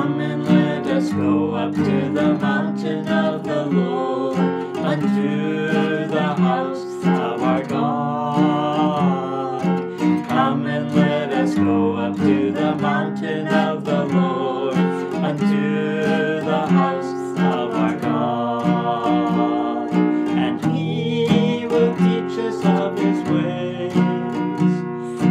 Come and let us go up to the mountain of the Lord, unto the house of our God. Come and let us go up to the mountain of the Lord, unto the house of our God. And He will teach us of His ways,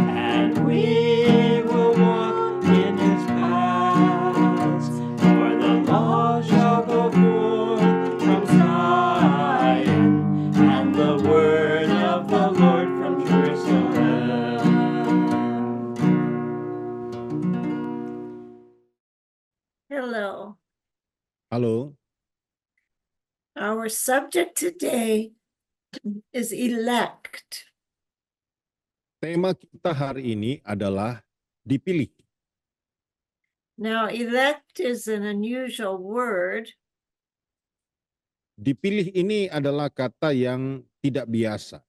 and we will walk in His paths. For the law shall go forth from Zion, and the word of the Lord from Jerusalem. Hello. Halo, Our subject today is elect. tema kita hari ini adalah dipilih. Now, elect is an unusual word. Dipilih ini adalah kata yang tidak biasa,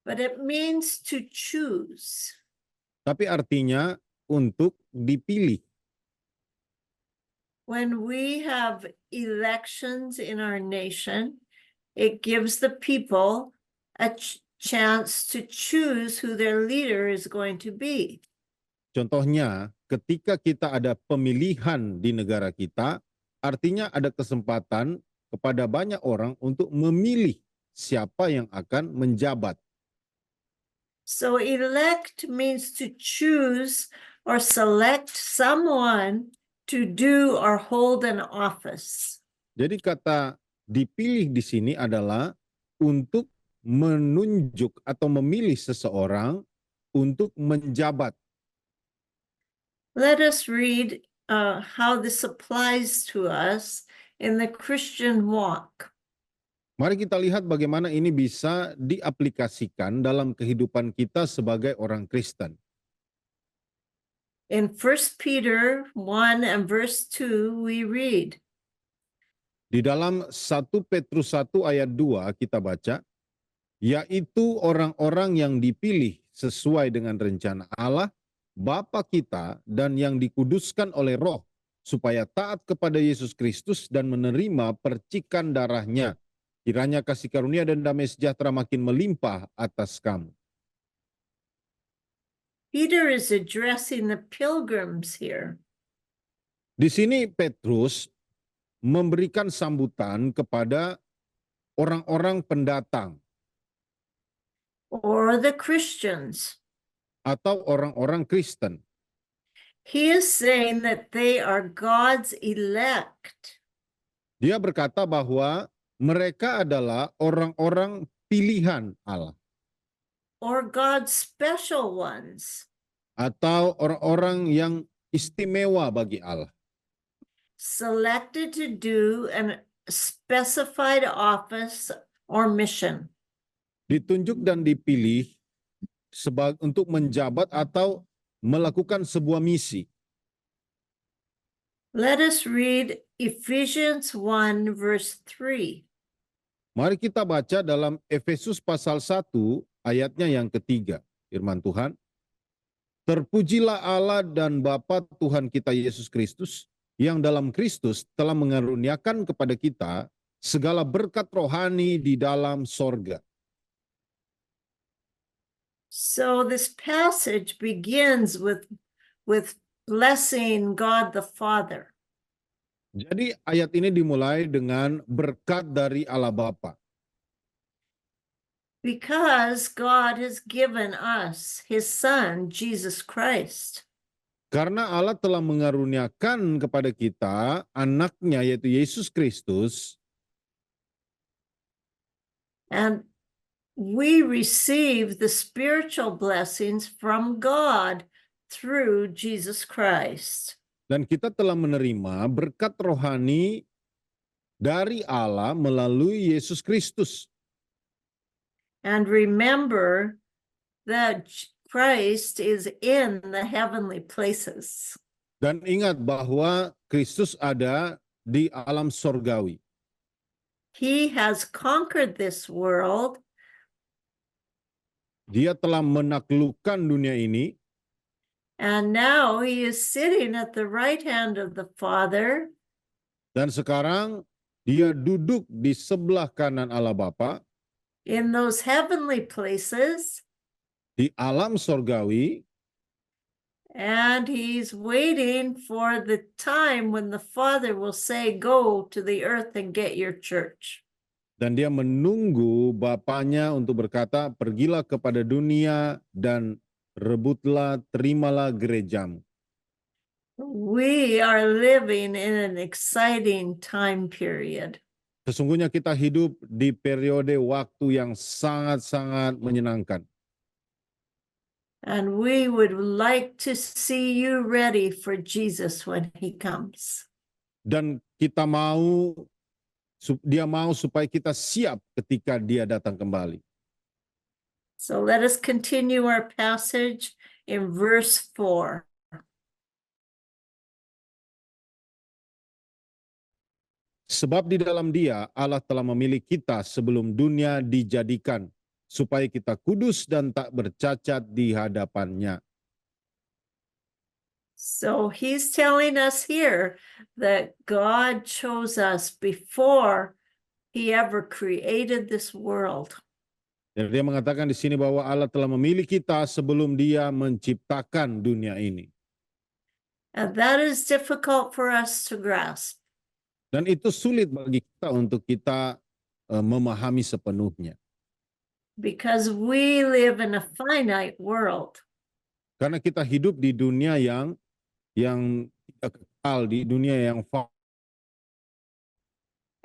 But it means to choose. tapi artinya untuk dipilih. When we have elections in our nation, it gives the people a chance to choose who their leader is going to be. Contohnya, ketika kita ada pemilihan di negara kita, artinya ada kesempatan kepada banyak orang untuk memilih siapa yang akan menjabat. So elect means to choose or select someone to do or hold an office. Jadi kata dipilih di sini adalah untuk menunjuk atau memilih seseorang untuk menjabat. Let us read how this applies to us in the Christian walk. Mari kita lihat bagaimana ini bisa diaplikasikan dalam kehidupan kita sebagai orang Kristen. In 1 Peter 1 and verse 2, we read, Di dalam 1 Petrus 1 ayat 2 kita baca, yaitu orang-orang yang dipilih sesuai dengan rencana Allah, Bapa kita, dan yang dikuduskan oleh Roh, supaya taat kepada Yesus Kristus dan menerima percikan darahnya. Kiranya kasih karunia dan damai sejahtera makin melimpah atas kamu. Peter is addressing the pilgrims here. Di sini Petrus memberikan sambutan kepada orang-orang pendatang Or the Christians. atau orang-orang Kristen. He is saying that they are God's elect. Dia berkata bahwa mereka adalah orang-orang pilihan Allah Or God's special ones. atau orang-orang yang istimewa bagi Allah. Selected to do a specified office or mission. Ditunjuk dan dipilih untuk menjabat atau melakukan sebuah misi. Let us read Ephesians 1 verse 3. Mari kita baca dalam Efesus pasal 1 ayatnya yang ketiga. Firman Tuhan, terpujilah Allah dan Bapa Tuhan kita Yesus Kristus, yang dalam Kristus telah mengaruniakan kepada kita segala berkat rohani di dalam sorga. So this passage begins with blessing God the Father. Jadi ayat ini dimulai dengan berkat dari Allah Bapa. Because God has given us his Son, Jesus Christ. Karena Allah telah mengaruniakan kepada kita anaknya yaitu Yesus Kristus. And we receive the spiritual blessings from God through Jesus Christ. Dan kita telah menerima berkat rohani dari Allah melalui Yesus Kristus. And remember that Christ is in the heavenly places. Dan ingat bahwa Kristus ada di alam sorgawi. He has conquered this world. Dia telah menaklukkan dunia ini. And now he is sitting at the right hand of the Father, Dan sekarang dia duduk di sebelah kanan Allah Bapa in those heavenly places, di alam sorgawi, and he's waiting for the time when the Father will say, "Go to the earth and get your church." dan dia menunggu Bapanya untuk berkata, pergilah kepada dunia dan rebutlah, terimalah gerejamu. We are living in an exciting time period. Sesungguhnya kita hidup di periode waktu yang sangat-sangat menyenangkan. And we would like to see you ready for Jesus when he comes. Dan kita mau, dia mau supaya kita siap ketika dia datang kembali. So let us continue our passage in verse 4. Sebab di dalam dia Allah telah memilih kita sebelum dunia dijadikan, supaya kita kudus dan tak bercacat di hadapannya. So he's telling us here that God chose us before he ever created this world. Dan dia mengatakan di sini bahwa Allah telah memilih kita sebelum dia menciptakan dunia ini. And that is difficult for us to grasp. Dan itu sulit bagi kita untuk kita memahami sepenuhnya. Because we live in a finite world. Karena kita hidup di dunia yang tidak kekal, di dunia yang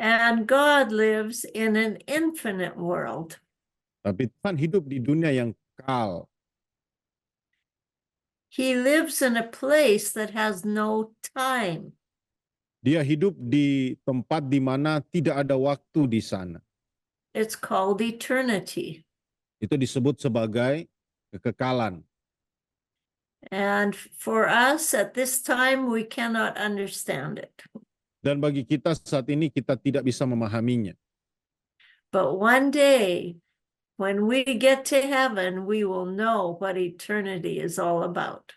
And God lives in an infinite world. tapi Tuhan hidup di dunia yang kekal. He lives in a place that has no time. Dia hidup di tempat di mana tidak ada waktu di sana. It's called eternity. Itu disebut sebagai kekekalan. And for us at this time, we cannot understand it. Dan bagi kita saat ini kita tidak bisa memahaminya. But one day, when we get to heaven, we will know what eternity is all about.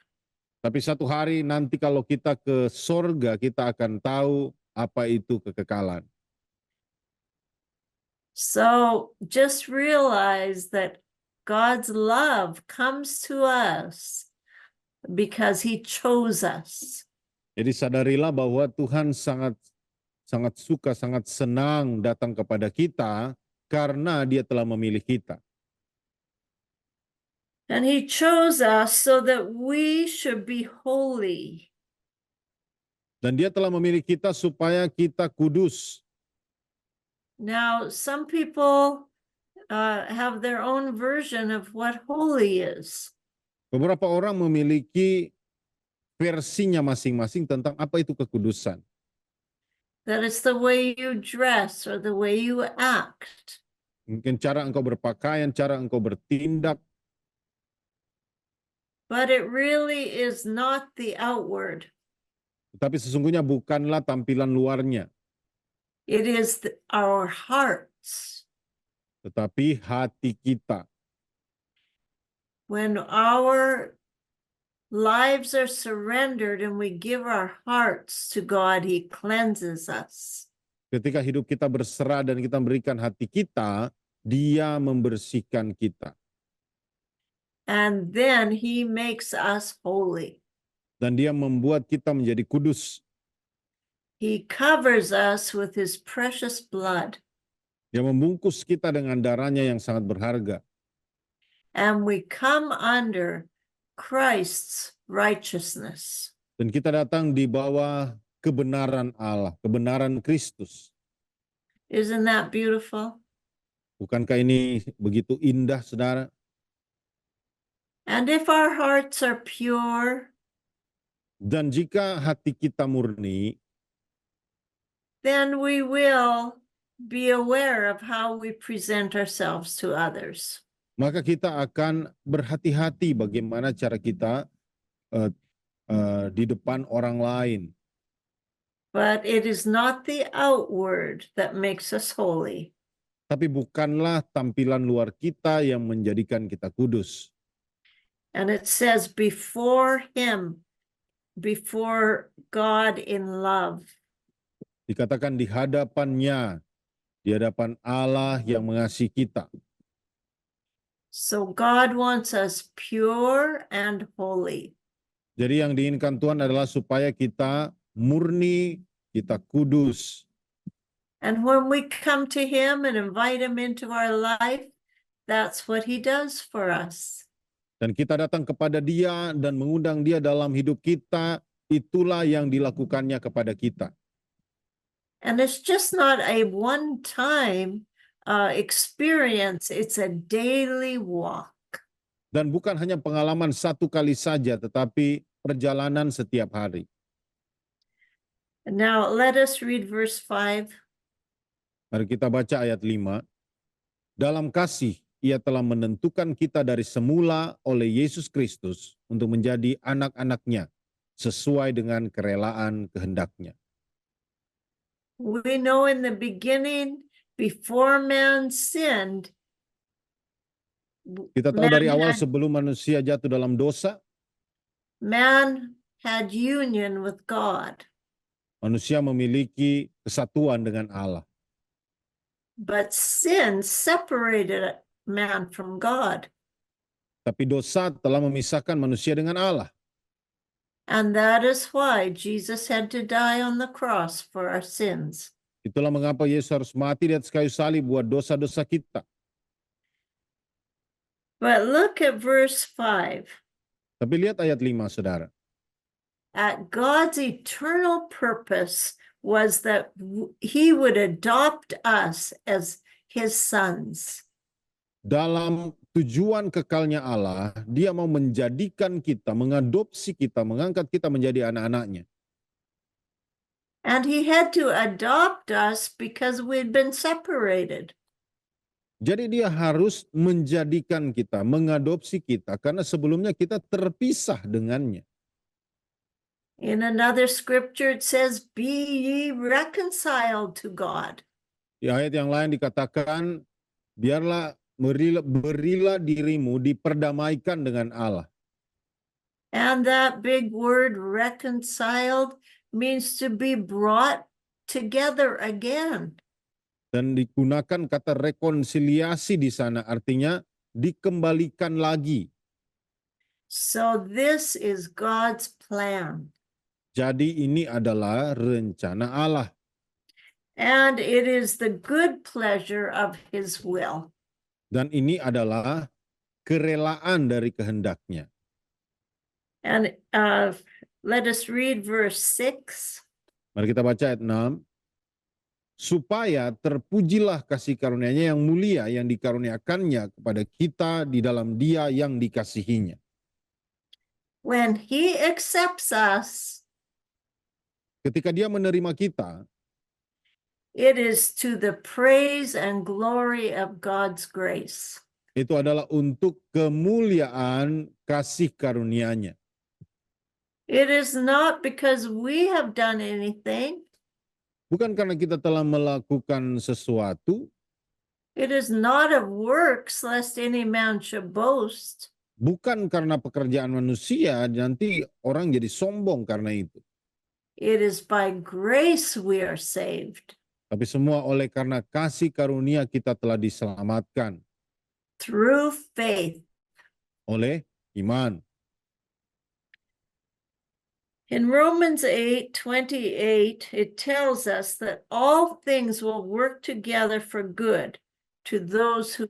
Tapi satu hari nanti kalau kita ke sorga, kita akan tahu apa itu kekekalan. So just realize that God's love comes to us because he chose us. Jadi sadarilah bahwa Tuhan sangat suka, sangat senang datang kepada kita karena dia telah memilih kita. And he chose us so that we should be holy. Dan dia telah memilih kita supaya kita kudus. Now, some people have their own version of what holy is. Beberapa orang memiliki versinya masing-masing tentang apa itu kekudusan. That it's the way you dress or the way you act. Mungkin cara engkau berpakaian, cara engkau bertindak. But it really is not the outward. Tetapi sesungguhnya bukanlah tampilan luarnya. It is our hearts. Tetapi hati kita. When our lives are surrendered and we give our hearts to God, he cleanses us. Ketika hidup kita berserah dan kita berikan hati kita, dia membersihkan kita. And then he makes us holy. Dan dia membuat kita menjadi kudus. He covers us with his precious blood. Dia membungkus kita dengan darahnya yang sangat berharga. And we come under Christ's righteousness. Dan kita datang di bawah kebenaran Allah, kebenaran Kristus. Isn't that beautiful? Bukankah ini begitu indah, saudara? And if our hearts are pure, dan jika hati kita murni, then we will be aware of how we present ourselves to others. Maka kita akan berhati-hati bagaimana cara kita di depan orang lain. But it is not the outward that makes us holy. Tapi bukanlah tampilan luar kita yang menjadikan kita kudus. And it says before him, before God in love. Dikatakan di hadapannya, di hadapan Allah yang mengasihi kita. So God wants us pure and holy. Jadi yang diinginkan Tuhan adalah supaya kita murni, kita kudus. And when we come to him and invite him into our life, that's what he does for us. Dan kita datang kepada dia dan mengundang dia dalam hidup kita, itulah yang dilakukannya kepada kita. And it's just not a one-time experience, it's a daily walk. Dan bukan hanya pengalaman satu kali saja, tetapi perjalanan setiap hari. Now let us read verse 5. Mari kita baca ayat 5. Dalam kasih, ia telah menentukan kita dari semula oleh Yesus Kristus untuk menjadi anak-anaknya sesuai dengan kerelaan kehendaknya. We know in the beginning, before man sinned, Kita tahu dari awal sebelum manusia jatuh dalam dosa, man had union with God. manusia memiliki kesatuan dengan Allah. But sin separated man from God. Tapi dosa telah memisahkan manusia dengan Allah. And that is why Jesus had to die on the cross for our sins. Itulah mengapa Yesus harus mati di atas kayu salib buat dosa-dosa kita. But look at verse 5. Tapi lihat ayat 5, saudara. At God's eternal purpose was that he would adopt us as his sons. Dalam tujuan kekalnya Allah, dia mau menjadikan kita, mengadopsi kita, mengangkat kita menjadi anak-anaknya. And he had to adopt us because we'd been separated. Jadi dia harus menjadikan kita, mengadopsi kita, karena sebelumnya kita terpisah dengannya. In another scripture it says, be ye reconciled to God. Di ayat yang lain dikatakan, berilah dirimu diperdamaikan dengan Allah. And that big word reconciled means to be brought together again. Dan digunakan kata rekonsiliasi di sana, artinya dikembalikan lagi. So this is God's plan. Jadi ini adalah rencana Allah. And it is the good pleasure of his will. Dan ini adalah kerelaan dari kehendaknya. And let us read verse 6. Mari kita baca ayat 6. Supaya terpujilah kasih karunia-Nya yang mulia yang dikaruniakannya kepada kita di dalam Dia yang dikasihinya. When he accepts us, Ketika Dia menerima kita, it is to the praise and glory of God's grace. itu adalah untuk kemuliaan kasih karunia-Nya. It is not because we have done anything. Bukan karena kita telah melakukan sesuatu, It is not of works, lest any man should boast. bukan karena pekerjaan manusia, nanti orang jadi sombong karena itu. It is by grace we are saved, Tapi semua oleh karena kasih karunia kita telah diselamatkan through faith. oleh iman. In Romans 8:28, it tells us that all things will work together for good to those who.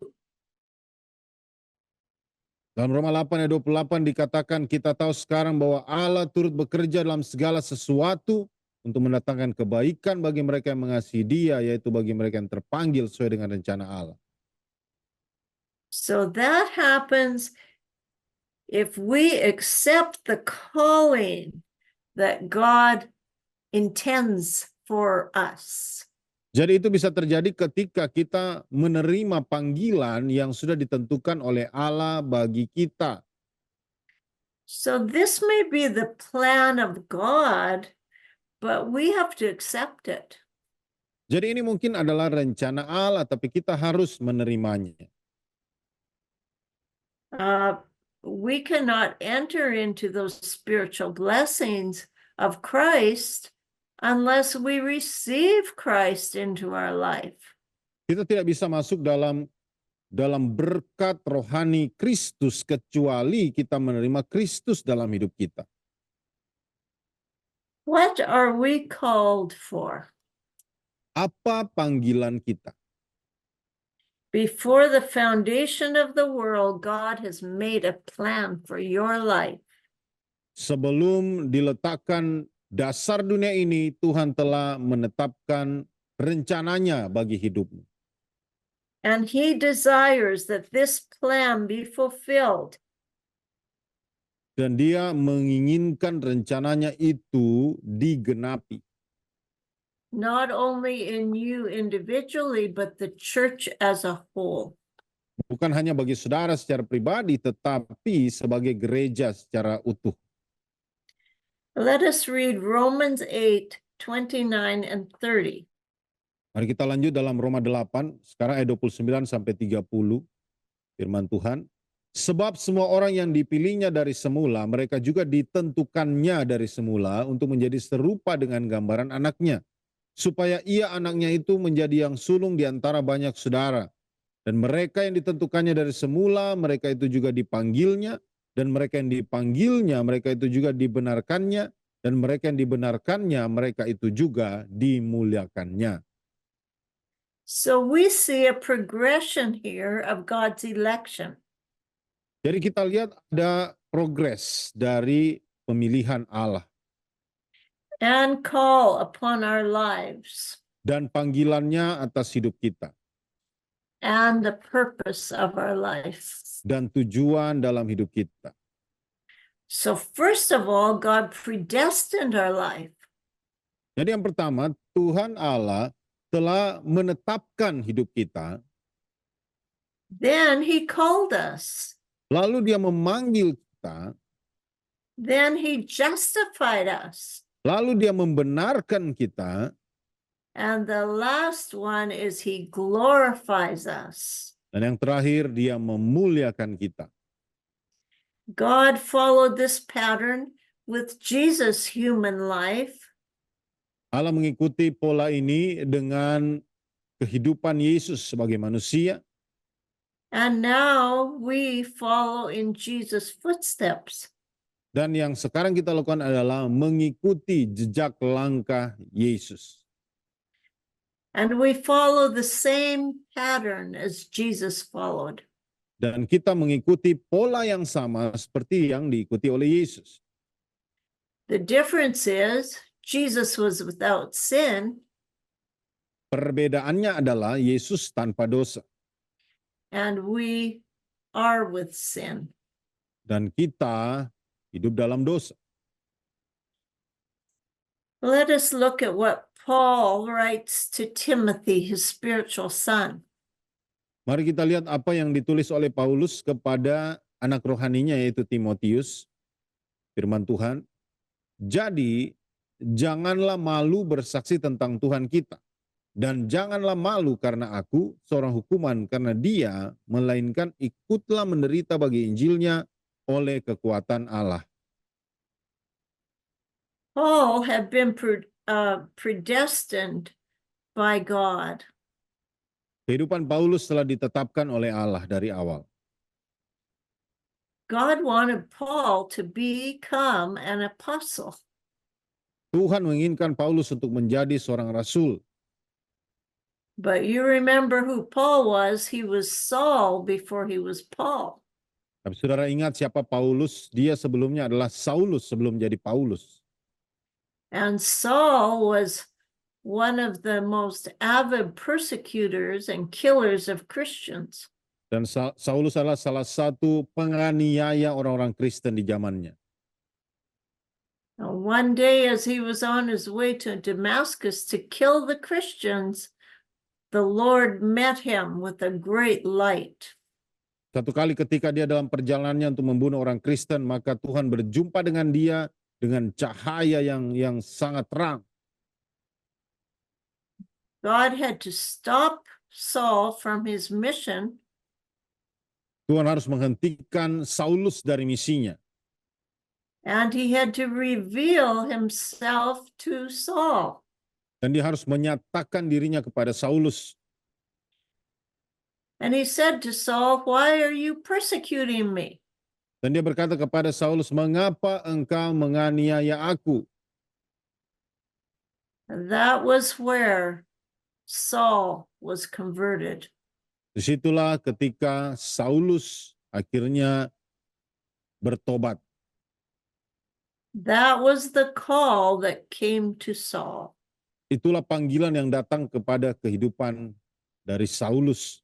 Dalam Roma 8 ayat 28 dikatakan kita tahu sekarang bahwa Allah turut bekerja dalam segala sesuatu untuk mendatangkan kebaikan bagi mereka yang mengasihi Dia, yaitu bagi mereka yang terpanggil sesuai dengan rencana Allah. So that happens if we accept the calling that God intends for us. Jadi itu bisa terjadi ketika kita menerima panggilan yang sudah ditentukan oleh Allah bagi kita. So this may be the plan of God, but we have to accept it. Jadi ini mungkin adalah rencana Allah, tapi kita harus menerimanya. we cannot enter into those spiritual blessings of Christ unless we receive Christ into our life. Kita tidak bisa masuk dalam berkat rohani Kristus kecuali kita menerima Kristus dalam hidup kita. What are we called for? Apa panggilan kita? Before the foundation of the world, God has made a plan for your life. Sebelum diletakkan dasar dunia ini, Tuhan telah menetapkan rencananya bagi hidupmu. And he desires that this plan be fulfilled. Dan dia menginginkan rencananya itu digenapi. Not only in you individually, but the church as a whole. Bukan hanya bagi saudara secara pribadi, tetapi sebagai gereja secara utuh. Let us read Romans 8:29 and 30. Mari kita lanjut dalam Roma 8, sekarang ayat 29 sampai 30. Firman Tuhan, sebab semua orang yang dipilihnya dari semula, mereka juga ditentukannya dari semula untuk menjadi serupa dengan gambaran anaknya, supaya ia anaknya itu menjadi yang sulung di antara banyak saudara. Dan mereka yang ditentukannya dari semula, mereka itu juga dipanggilnya, dan mereka yang dipanggilnya, mereka itu juga dibenarkannya, dan mereka yang dibenarkannya, mereka itu juga dimuliakannya. So we see a progression here of God's election. Jadi kita lihat ada progres dari pemilihan Allah. And call upon our lives. Dan panggilannya atas hidup kita. And the purpose of our life. Dan tujuan dalam hidup kita. So first of all, God predestined our life. Jadi yang pertama, Tuhan Allah telah menetapkan hidup kita. Then he called us. Lalu dia memanggil kita. Then he justified us. Lalu dia membenarkan kita. And the last one is he glorifies us. Dan yang terakhir, dia memuliakan kita. God followed this pattern with Jesus' human life. Allah mengikuti pola ini dengan kehidupan Yesus sebagai manusia. And now we follow in Jesus' footsteps. Dan yang sekarang kita lakukan adalah mengikuti jejak langkah Yesus. And we follow the same pattern as Jesus followed. Dan kita mengikuti pola yang sama seperti yang diikuti oleh Yesus. The difference is Jesus was without sin. Perbedaannya adalah Yesus tanpa dosa. And we are with sin. Dan kita hidup dalam dosa. Let us look at what Paul writes to Timothy, his spiritual son. Mari kita lihat apa yang ditulis oleh Paulus kepada anak rohaninya yaitu Timotius. Firman Tuhan, jadi janganlah malu bersaksi tentang Tuhan kita. Dan janganlah malu karena aku seorang hukuman karena dia, melainkan ikutlah menderita bagi Injilnya oleh kekuatan Allah. Paul had been predestined by God. Kehidupan Paulus telah ditetapkan oleh Allah dari awal. God wanted Paul to become an apostle. Tuhan menginginkan Paulus untuk menjadi seorang rasul. But you remember who Paul was. He was Saul before he was Paul. Tapi saudara ingat siapa Paulus? Dia sebelumnya adalah Saulus sebelum jadi Paulus. And Saul was one of the most avid persecutors and killers of Christians. Dan Saulus adalah salah satu penganiaya orang-orang Kristen di zamannya. One day as he was on his way to Damascus to kill the Christians, the Lord met him with a great light. Satu kali ketika dia dalam perjalanannya untuk membunuh orang Kristen, maka Tuhan berjumpa dengan dia dengan cahaya yang sangat terang. God had to stop Saul from his mission. Tuhan harus menghentikan Saulus dari misinya. And he had to reveal himself to Saul. Dan dia harus menyatakan dirinya kepada Saulus. And he said to Saul, "Why are you persecuting me?" Dan dia berkata kepada Saulus, "Mengapa engkau menganiaya aku?" And that was where Saul was converted. Disitulah ketika Saulus akhirnya bertobat. That was the call that came to Saul. Itulah panggilan yang datang kepada kehidupan dari Saulus.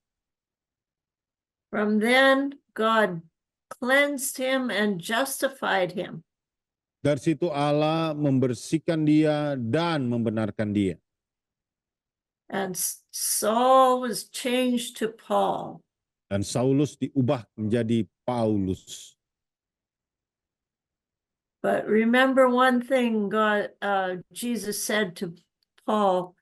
From then, God cleansed him and justified him. Dari situ Allah membersihkan dia dan membenarkan dia. And Saul was changed to Paul. Dan Saulus diubah menjadi Paulus. But remember one thing Jesus said to Paul,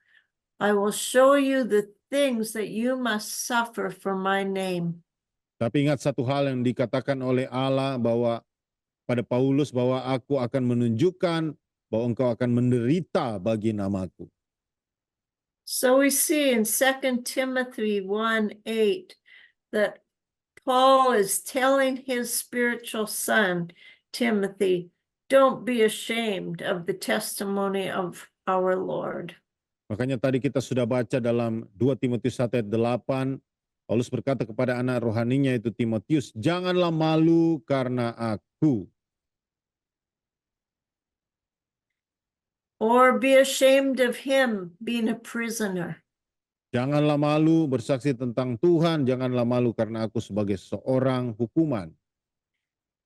"I will show you the things that you must suffer for my name." Tapi ingat satu hal yang dikatakan oleh Allah bahwa pada Paulus bahwa aku akan menunjukkan bahwa engkau akan menderita bagi namaku. So we see in 2 Timothy 1:8 that Paul is telling his spiritual son, Timothy, don't be ashamed of the testimony of our Lord. Makanya tadi kita sudah baca dalam 2 Timotius 1 ayat 8, Paulus berkata kepada anak rohaninya itu Timotius, janganlah malu karena aku. Or be ashamed of him being a prisoner. Janganlah malu bersaksi tentang Tuhan, janganlah malu karena aku sebagai seorang hukuman.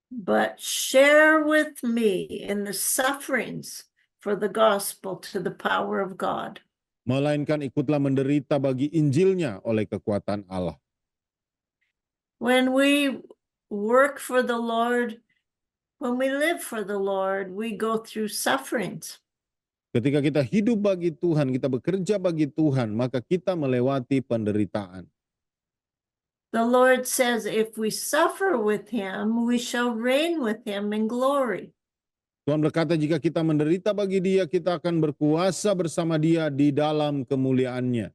But share with me in the sufferings for the gospel to the power of God. Melainkan ikutlah menderita bagi Injilnya oleh kekuatan Allah. When we work for the Lord, when we live for the Lord, we go through sufferings. Ketika kita hidup bagi Tuhan, kita bekerja bagi Tuhan, maka kita melewati penderitaan. The Lord says, if we suffer with him, we shall reign with him in glory. Tuhan berkata jika kita menderita bagi dia, kita akan berkuasa bersama dia di dalam kemuliaannya.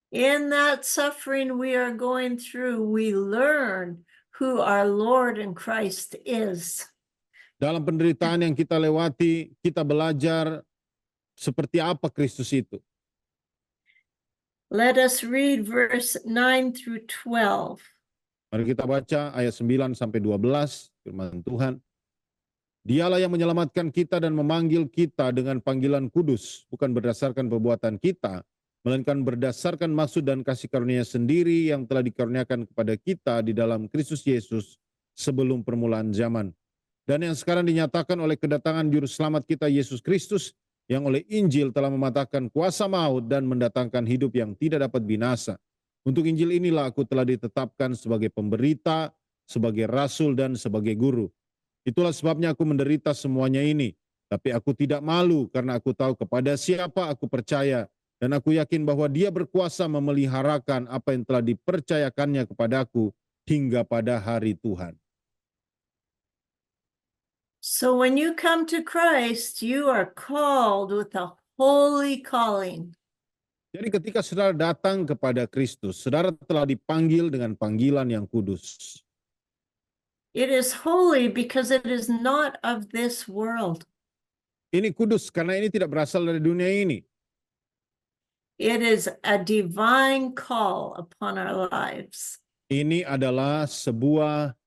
In that suffering we are going through, we learn who our Lord and Christ is. Dalam penderitaan yang kita lewati, kita belajar seperti apa Kristus itu. Let us read verse 9 through 12. Mari kita baca ayat 9 sampai 12 firman Tuhan. Dialah yang menyelamatkan kita dan memanggil kita dengan panggilan kudus, bukan berdasarkan perbuatan kita, melainkan berdasarkan maksud dan kasih karunia sendiri yang telah dikaruniakan kepada kita di dalam Kristus Yesus sebelum permulaan zaman. Dan yang sekarang dinyatakan oleh kedatangan Juru Selamat kita Yesus Kristus, yang oleh Injil telah mematahkan kuasa maut dan mendatangkan hidup yang tidak dapat binasa. Untuk Injil inilah aku telah ditetapkan sebagai pemberita, sebagai rasul dan sebagai guru. Itulah sebabnya aku menderita semuanya ini. Tapi aku tidak malu karena aku tahu kepada siapa aku percaya. Dan aku yakin bahwa dia berkuasa memeliharakan apa yang telah dipercayakannya kepadaku hingga pada hari Tuhan. So when you come to Christ, you are called with a holy calling. Jadi ketika saudara datang kepada Kristus, saudara telah dipanggil dengan panggilan yang kudus. It is holy because it is not of this world. Ini kudus karena ini tidak berasal dari dunia ini. It is a divine call upon our lives. Ini adalah sebuah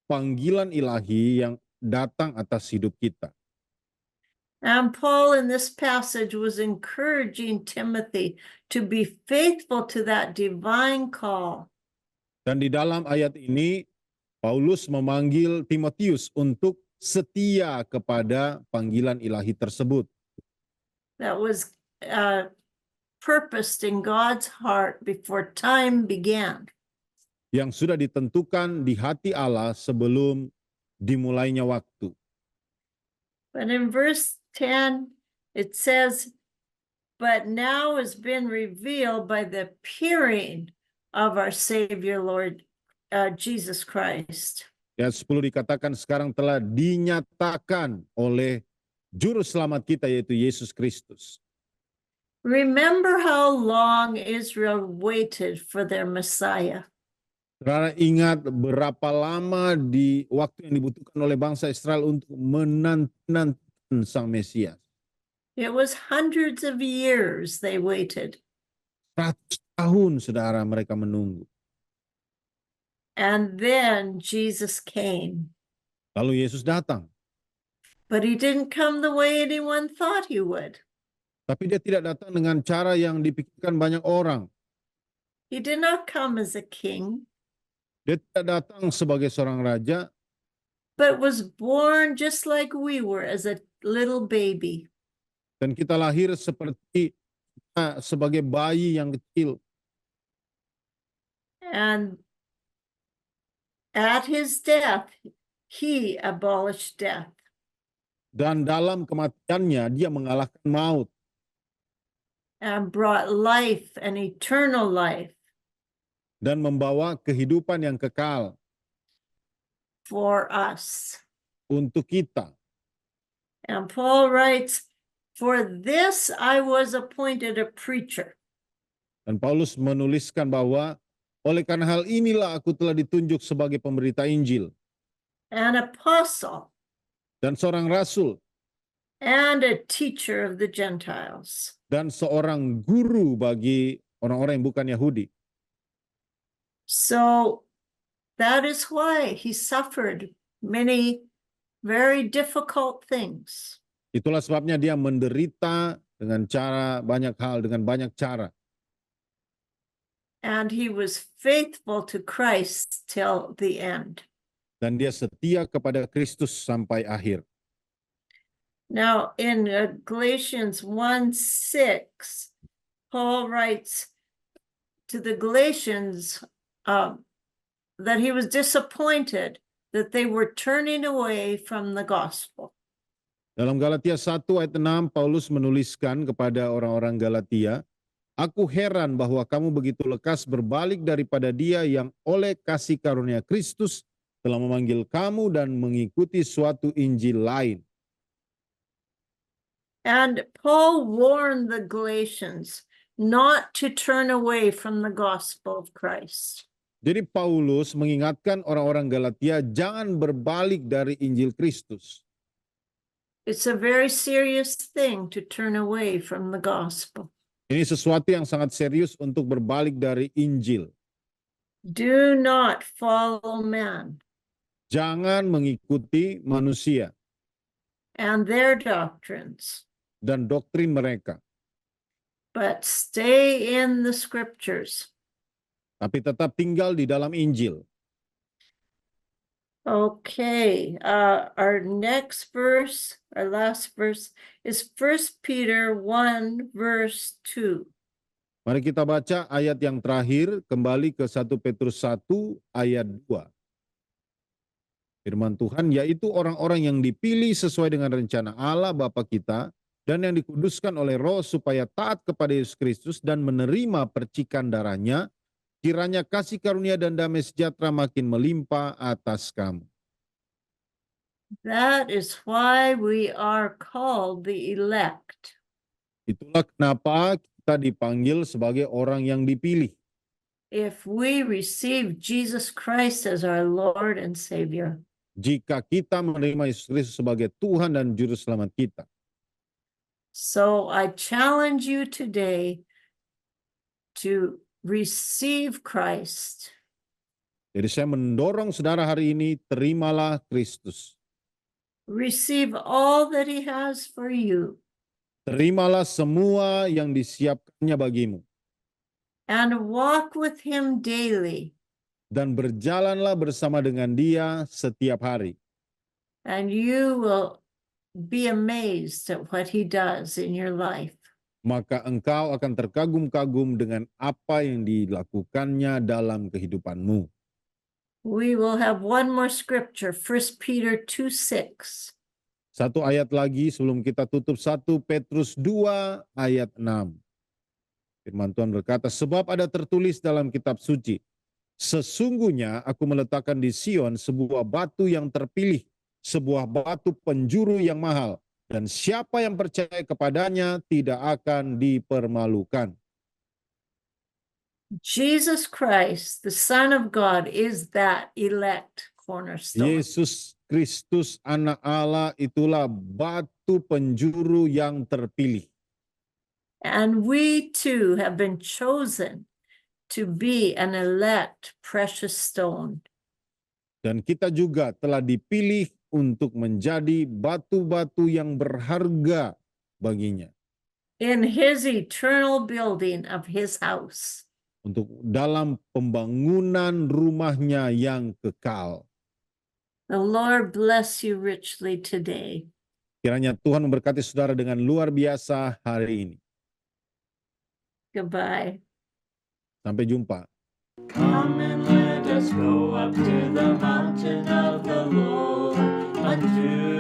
panggilan ilahi yang datang atas hidup kita. And Paul in this passage was encouraging Timothy to be faithful to that divine call. Dan di dalam ayat ini, Paulus memanggil Timotius untuk setia kepada panggilan ilahi tersebut. That was purposed in God's heart before time began. Yang sudah ditentukan di hati Allah sebelum dimulainya waktu. But in verse 10, it says, but now has been revealed by the appearing of our Savior, Lord Jesus Christ. Ayat 10 dikatakan sekarang telah dinyatakan oleh Juru Selamat kita yaitu Yesus Kristus. Remember how long Israel waited for their Messiah. Saudara ingat berapa lama di waktu yang dibutuhkan oleh bangsa Israel untuk menantikan Sang Mesias. It was hundreds of years they waited. 100 tahun saudara mereka menunggu. And then Jesus came. Lalu Yesus datang. But he didn't come the way anyone thought he would. Tapi dia tidak datang dengan cara yang dipikirkan banyak orang. He did not come as a king, Dia tidak datang sebagai seorang raja, but was born just like we were as a little baby. dan kita lahir seperti sebagai bayi yang kecil. And at his death, he abolished death. Dan dalam kematiannya dia mengalahkan maut. And brought life and eternal life Dan membawa kehidupan yang kekal for us. untuk kita. And Paul writes, "For this I was appointed a preacher." Dan Paulus menuliskan bahwa oleh karena hal inilah aku telah ditunjuk sebagai pemberita Injil. An apostle, Dan seorang rasul. and a teacher of the Gentiles. Dan seorang guru bagi orang-orang yang bukan Yahudi. So that is why he suffered many very difficult things. Itulah sebabnya dia menderita dengan banyak hal, dengan banyak cara. And he was faithful to Christ till the end. Dan dia setia kepada Kristus sampai akhir. Now, in Galatians 1:6, Paul writes to the Galatians that he was disappointed that they were turning away from the gospel. Dalam Galatia 1 ayat 6, Paulus menuliskan kepada orang-orang Galatia, "Aku heran bahwa kamu begitu lekas berbalik daripada Dia yang oleh kasih karunia Kristus telah memanggil kamu dan mengikuti suatu Injil lain." And Paul warned the Galatians not to turn away from the gospel of Christ. Jadi Paulus mengingatkan orang-orang Galatia jangan berbalik dari Injil Kristus. It's a very serious thing to turn away from the gospel. Ini sesuatu yang sangat serius untuk berbalik dari Injil. Do not follow man Jangan mengikuti manusia and their doctrines, dan doktrin mereka, but stay in the scriptures. tapi tetap tinggal di dalam Injil. Okay, our next verse, our last verse is 1 Peter 1 verse 2. Mari kita baca ayat yang terakhir kembali ke 1 Petrus 1 ayat 2. Firman Tuhan, yaitu orang-orang yang dipilih sesuai dengan rencana Allah Bapa kita dan yang dikuduskan oleh Roh supaya taat kepada Yesus Kristus dan menerima percikan darahnya, kiranya kasih karunia dan damai sejahtera makin melimpah atas kamu. That is why we are called the elect. Itulah kenapa kita dipanggil sebagai orang yang dipilih. If we receive Jesus Christ as our Lord and Savior. Jika kita menerima Yesus Kristus sebagai Tuhan dan Juru Selamat kita. So I challenge you today to receive Christ. Jadi saya mendorong saudara hari ini, terimalah Kristus. Receive all that He has for you. Terimalah semua yang disiapkannya bagimu. And walk with Him daily. Dan berjalanlah bersama dengan Dia setiap hari. And you will be amazed at what He does in your life. Maka engkau akan terkagum-kagum dengan apa yang dilakukannya dalam kehidupanmu. We will have one more scripture, 1 Peter 2:6. Satu ayat lagi sebelum kita tutup, 1 Petrus 2 ayat 6. Firman Tuhan berkata, sebab ada tertulis dalam kitab suci, Sesungguhnya aku meletakkan di Sion sebuah batu yang terpilih, sebuah batu penjuru yang mahal, dan siapa yang percaya kepadanya tidak akan dipermalukan. Jesus Christ, the Son of God, is that elect cornerstone. Yesus Kristus anak Allah itulah batu penjuru yang terpilih. And we too have been chosen to be an elect precious stone. Dan kita juga telah dipilih untuk menjadi batu-batu yang berharga baginya. In his eternal building of his house. Untuk dalam pembangunan rumahnya yang kekal. The Lord bless you richly today. Kiranya Tuhan memberkati saudara dengan luar biasa hari ini. Goodbye. Sampai jumpa. Come and let us go up to the mountain of the Lord, unto